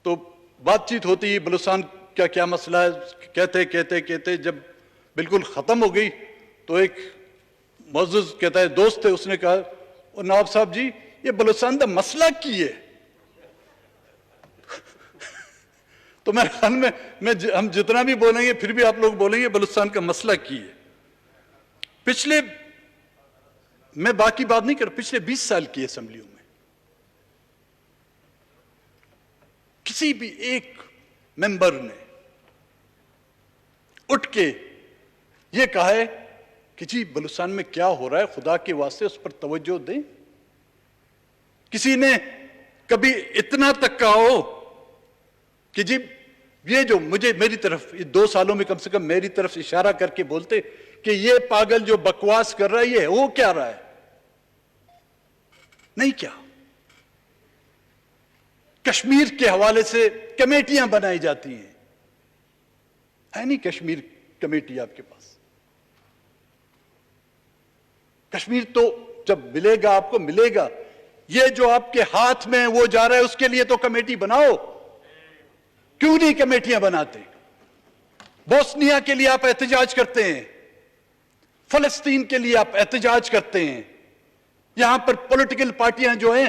تو بات چیت ہوتی ہے بلوچستان کا کیا مسئلہ ہے، کہتے جب بالکل ختم ہو گئی تو ایک معزز کہتا ہے دوست تھے، اس نے کہا نواب صاحب جی یہ بلوچستان کا مسئلہ کی ہے؟ تو میرے خیال میں ہم جتنا بھی بولیں گے پھر بھی آپ لوگ بولیں گے بلوچستان کا مسئلہ کی ہے۔ پچھلے، میں باقی بات نہیں کر، پچھلے 20 سال کی اسمبلیوں میں کسی بھی ایک ممبر نے اٹھ کے یہ کہا ہے کہ جی بلوچستان میں کیا ہو رہا ہے، خدا کے واسطے اس پر توجہ دیں؟ کسی نے کبھی اتنا تک کہا ہو کہ جی یہ جو میری طرف 2 سالوں میں کم سے کم میری طرف اشارہ کر کے بولتے کہ یہ پاگل جو بکواس کر رہا ہے یہ وہ کیا رہا ہے؟ نہیں کیا۔ کشمیر کے حوالے سے کمیٹیاں بنائی جاتی ہیں، ہے نہیں کشمیر کمیٹی آپ کے پاس؟ کشمیر تو جب ملے گا آپ کو ملے گا، یہ جو آپ کے ہاتھ میں وہ جا رہا ہے اس کے لیے تو کمیٹی بناؤ، کیوں نہیں کمیٹیاں بناتے؟ بوسنیا کے لیے آپ احتجاج کرتے ہیں، فلسطین کے لیے آپ احتجاج کرتے ہیں، یہاں پر پولیٹیکل پارٹیاں جو ہیں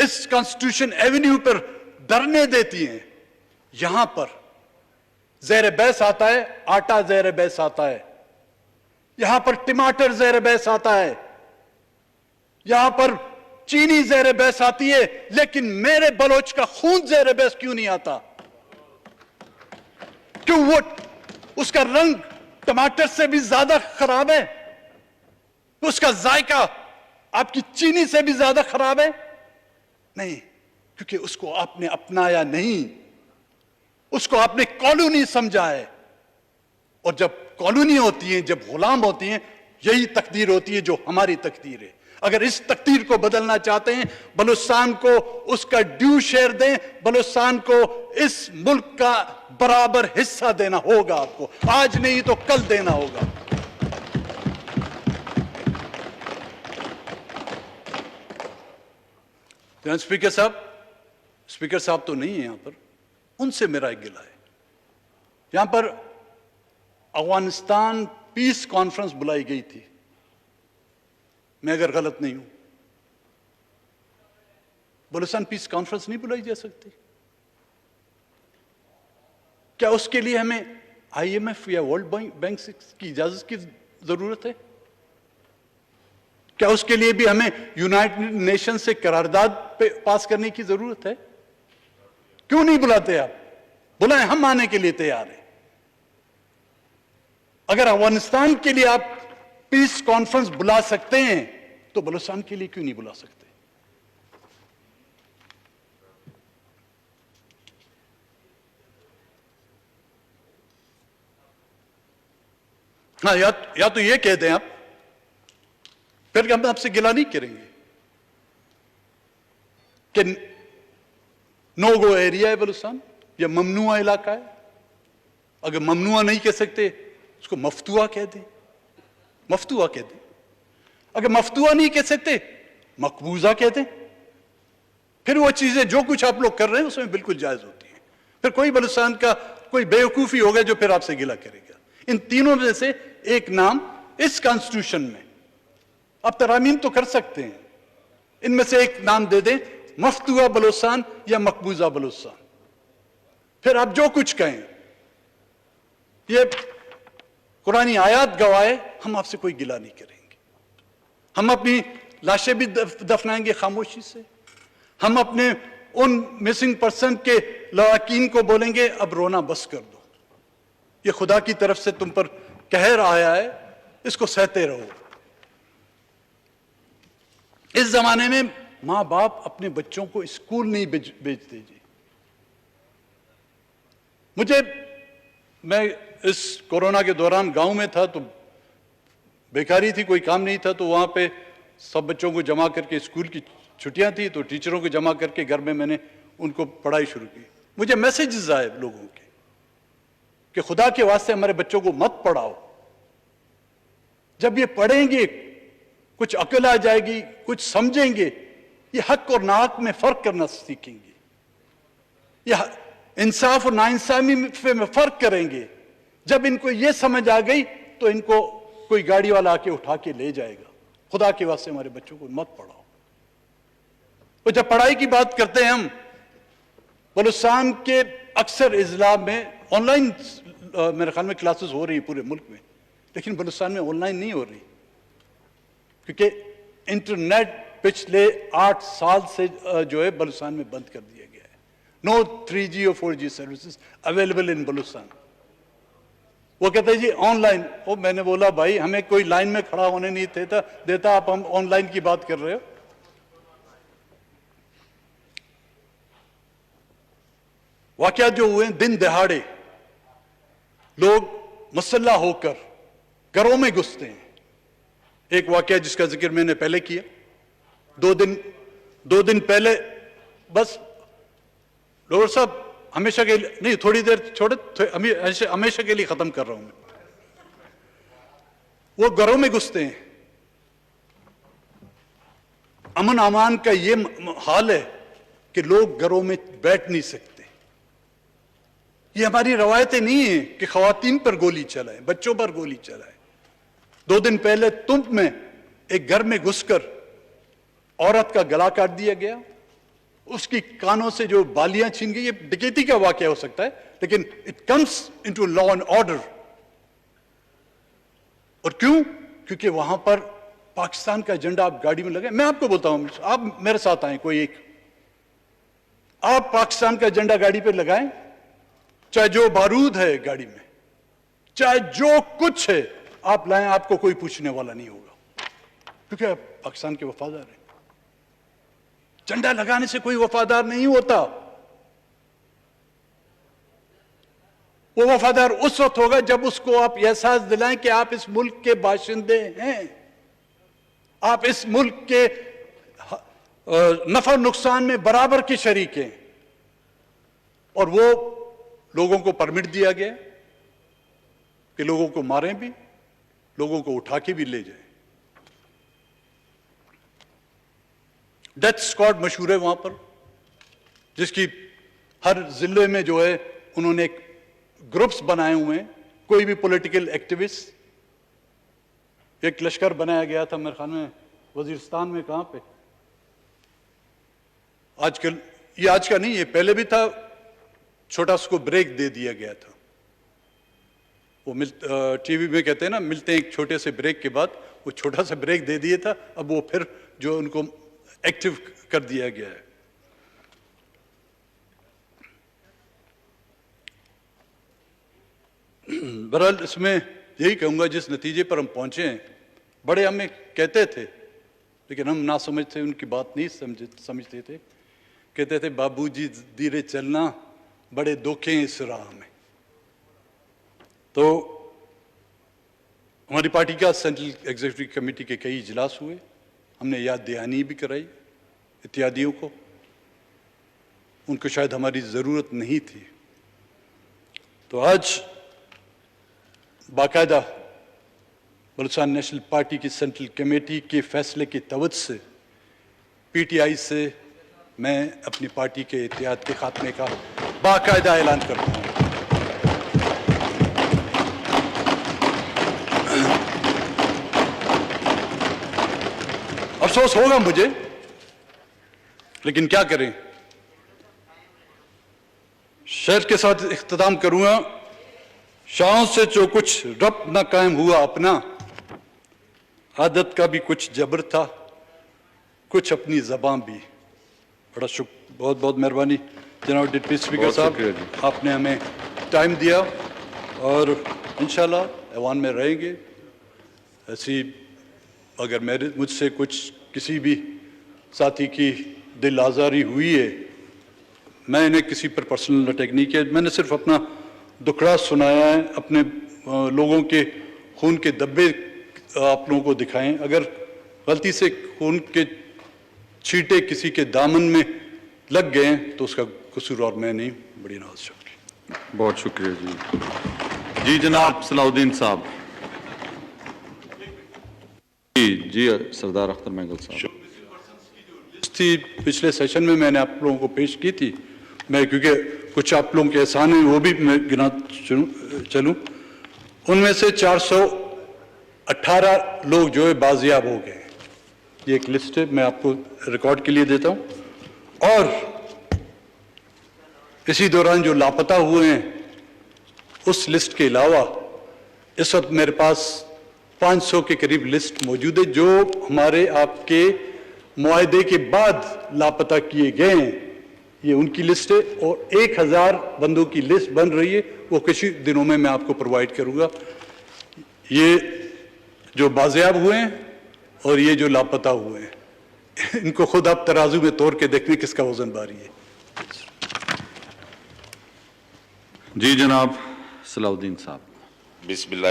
اس کانسٹیٹیوشن ایونیو پر دھرنے دیتی ہیں، یہاں پر زیر بحث آتا ہے آٹا، زیر بحث آتا ہے یہاں پر ٹماٹر، زیر بحث آتا ہے یہاں پر چینی، زیر بحث آتی ہے، لیکن میرے بلوچ کا خون زیر بحث کیوں نہیں آتا؟ کیوں وہ اس کا رنگ ٹماٹر سے بھی زیادہ خراب ہے؟ اس کا ذائقہ آپ کی چینی سے بھی زیادہ خراب ہے؟ نہیں، کیونکہ اس کو آپ نے اپنایا نہیں، اس کو آپ نے کالونی سمجھا ہے، اور جب کالونی ہوتی ہیں، جب غلام ہوتی ہیں، یہی تقدیر ہوتی ہے جو ہماری تقدیر ہے۔ اگر اس تقدیر کو بدلنا چاہتے ہیں، بلوچستان کو اس کا ڈیو شیئر دیں، بلوچستان کو اس ملک کا برابر حصہ دینا ہوگا، آپ کو آج نہیں تو کل دینا ہوگا۔ اسپیکر صاحب تو نہیں ہیں یہاں پر، ان سے میرا ایک گلہ ہے۔ یہاں پر افغانستان پیس کانفرنس بلائی گئی تھی، میں اگر غلط نہیں ہوں، بلوچستان پیس کانفرنس نہیں بلائی جا سکتی؟ کیا اس کے لیے ہمیں IMF یا ورلڈ بینک کی اجازت کی ضرورت ہے؟ کیا اس کے لیے بھی ہمیں یونائٹڈ نیشن سے قرارداد پاس کرنے کی ضرورت ہے؟ کیوں نہیں بلاتے آپ؟ بلائیں، ہم آنے کے لیے تیار ہیں۔ اگر افغانستان کے لیے آپ پیس کانفرنس بلا سکتے ہیں تو بلوچستان کے لیے کیوں نہیں بلا سکتے؟ ہاں، یا تو یہ کہہ دیں آپ، پھر ہم آپ سے گلہ نہیں کریں گے کہ نو گو ایریا ہے بلوچستان یا ممنوع علاقہ ہے۔ اگر ممنوع نہیں کہہ سکتے اس کو مفتوحہ کہہ دیں، مفتوحہ کہہ دیں۔ اگر مفتوحہ نہیں کہہ سکتے مقبوضہ کہہ دیں، پھر وہ چیزیں جو کچھ آپ لوگ کر رہے ہیں اس میں بالکل جائز ہوتی ہیں۔ پھر کوئی بلوچستان کا کوئی بیوقوفی ہوگا جو پھر آپ سے گلہ کرے گا۔ ان تینوں میں سے ایک نام اس کانسٹیٹیوشن میں آپ ترامیم تو کر سکتے ہیں، ان میں سے ایک نام دے دیں، مفتوحہ بلوچستان یا مقبوضہ بلوچستان، پھر آپ جو کچھ کہیں۔ یہ قرآنی آیات گواہ، ہم آپ سے کوئی گلہ نہیں کریں گے، ہم اپنی لاشیں بھی دفنائیں گے خاموشی سے، ہم اپنے ان مسنگ پرسن کے لواحقین کو بولیں گے اب رونا بس کر دو، یہ خدا کی طرف سے تم پر قہر آیا ہے، اس کو سہتے رہو۔ اس زمانے میں ماں باپ اپنے بچوں کو اسکول نہیں بھیجتے جی۔ میں اس کورونا کے دوران گاؤں میں تھا تو بیکاری تھی، کوئی کام نہیں تھا، تو وہاں پہ سب بچوں کو جمع کر کے، اسکول کی چھٹیاں تھی تو ٹیچروں کو جمع کر کے گھر میں نے ان کو پڑھائی شروع کی۔ مجھے میسیجز آئے لوگوں کے کہ خدا کے واسطے ہمارے بچوں کو مت پڑھاؤ، جب یہ پڑھیں گے کچھ عقل آ جائے گی، کچھ سمجھیں گے، یہ حق اور ناحق میں فرق کرنا سیکھیں گے، یہ इंसाफ और नाइंसाफी में फर्क करेंगे। जब इनको ये समझ आ गई तो इनको कोई गाड़ी वाला आके उठा के ले जाएगा। खुदा के वास्ते हमारे बच्चों को मत पढ़ाओ। और जब पढ़ाई की बात करते हैं हम, बलूचिस्तान के अक्सर इजला में ऑनलाइन मेरे ख्याल में क्लासेस हो रही पूरे मुल्क में, लेकिन बलूचिस्तान में ऑनलाइन नहीं हो रही, क्योंकि इंटरनेट पिछले 8 साल से जो है बलूचिस्तान में बंद कर दिया गया है। नो 3G और 4G services available in Balochistan. वो कहते हैं जी ऑनलाइन। वो मैंने बोला भाई हमें कोई लाइन में खड़ा होने नहीं देता, आप हम ऑनलाइन की बात कर रहे हो। वाकया जो हुए दिन दहाड़े लोग मुसल्ला होकर घरों में घुसते हैं। एक वाकया जिसका जिक्र मैंने पहले किया, 2 दिन पहले, बस डॉक्टर साहब हमेशा के लिए नहीं, थोड़ी देर छोड़े, हमेशा के लिए खत्म कर रहा हूं मैं। वो घरों में घुसते हैं। अमन अमान का ये हाल है कि लोग घरों में बैठ नहीं सकते। ये हमारी रवायतें नहीं है कि खवातीन पर गोली चलाए, बच्चों पर गोली चलाए। 2 दिन पहले तुम में एक घर में घुसकर औरत का गला काट दिया गया, उसकी कानों से जो बालियां छीन गई। ये डकैती का वाकया हो सकता है, लेकिन it comes into law and order. और क्यों? क्योंकि वहां पर पाकिस्तान का एजेंडा आप गाड़ी में लगे। मैं आपको बोलता हूं, आप मेरे साथ आए, कोई एक, आप पाकिस्तान का एजेंडा गाड़ी पे लगाएं, चाहे जो बारूद है गाड़ी में, चाहे जो कुछ है आप लाएं, आपको कोई पूछने वाला नहीं होगा, क्योंकि आप पाकिस्तान के वफादार हैं। झंडा लगाने से कोई वफादार नहीं होता। वो वफादार उस वक्त होगा जब उसको आप एहसास दिलाएं कि आप इस मुल्क के बाशिंदे हैं, आप इस मुल्क के नफा नुकसान में बराबर के शरीक हैं। और वो लोगों को परमिट दिया गया कि लोगों को मारें भी, लोगों को उठा के भी ले जाएं। डेथ स्क्वाड मशहूर है वहां पर, जिसकी हर जिले में जो है उन्होंने एक ग्रुप्स बनाए हुए हैं। कोई भी पॉलिटिकल एक्टिविस्ट, एक लश्कर बनाया गया था मेरे ख्याल में वजीरिस्तान में, कहां पे आजकल, ये आज का नहीं, ये पहले भी था, छोटा उसको ब्रेक दे दिया गया था। वो टीवी में कहते हैं ना, मिलते हैं एक छोटे से ब्रेक के बाद, वो छोटा सा ब्रेक दे दिया था, अब वो फिर जो उनको एक्टिव कर दिया गया है। बहरहाल इसमें यही कहूंगा, जिस नतीजे पर हम पहुंचे हैं, बड़े हमें कहते थे, लेकिन हम ना समझते, उनकी बात नहीं समझते थे। कहते थे बाबूजी धीरे चलना, बड़े धोखे हैं इस राह में। तो हमारी पार्टी का सेंट्रल एग्जीक्यूटिव कमेटी के कई इजलास हुए, हमने याद दहानी भी कराई इत्यादियों को, उनको शायद हमारी ज़रूरत नहीं थी। तो आज बाकायदा बलूचिस्तान नेशनल पार्टी की सेंट्रल कमेटी के फैसले की तवज्जो से PTI से मैं अपनी पार्टी के इत्तेहाद के खात्मे का बाकायदा ऐलान करता हूँ। अफसोस होगा मुझे, लेकिन क्या करें। शेर के साथ इख्तिताम करूंगा। शाहों से जो कुछ रब्त न कायम हुआ अपना, आदत का भी कुछ जबर था, कुछ अपनी जबान भी। बड़ा शुक्र, बहुत बहुत मेहरबानी जनाब डिप्टी स्पीकर साहब, आपने हमें टाइम दिया और इंशाल्लाह ऐवान में रहेंगे। ऐसी अगर मुझसे कुछ किसी भी साथी की दिल आज़ारी हुई है, मैं इन्हें किसी पर पर्सनल अटैक नहीं किया, मैंने सिर्फ अपना दुखड़ा सुनाया है, अपने लोगों के खून के धब्बे आप लोगों को दिखाएं। अगर गलती से खून के छींटे किसी के दामन में लग गए तो उसका कसूर और मैं नहीं। बड़ी नवाज, शुक्रिया। बहुत शुक्रिया जी। जी जनाब सलाउद्दीन साहब। जी सरदार अख्तर महंगल साहब। थी पिछले सेशन में मैंने आप लोगों को पेश की थी, मैं क्योंकि कुछ आप लोगों के एहसान हैं वो भी मैं गिना चलूं। उनमें से 418 लोग जो है बाजियाब हो गए। ये एक लिस्ट है, मैं आपको रिकॉर्ड के लिए देता हूं। और इसी दौरान जो लापता हुए हैं उस लिस्ट के अलावा इस वक्त मेरे पास 500 के करीब लिस्ट मौजूद है जो हमारे आपके मुआहदे के बाद लापता किए गए हैं। ये उनकी लिस्ट है और 1000 बंदों की लिस्ट बन रही है, वो कुछ ही दिनों में मैं आपको प्रोवाइड करूंगा। ये जो बाजियाब हुए हैं और ये जो लापता हुए हैं, इनको खुद आप तराजू में तोड़ के देखने किसका वजन भारी है। जी जनाब सलाउद्दीन साहब। बिस्मिल्लाह।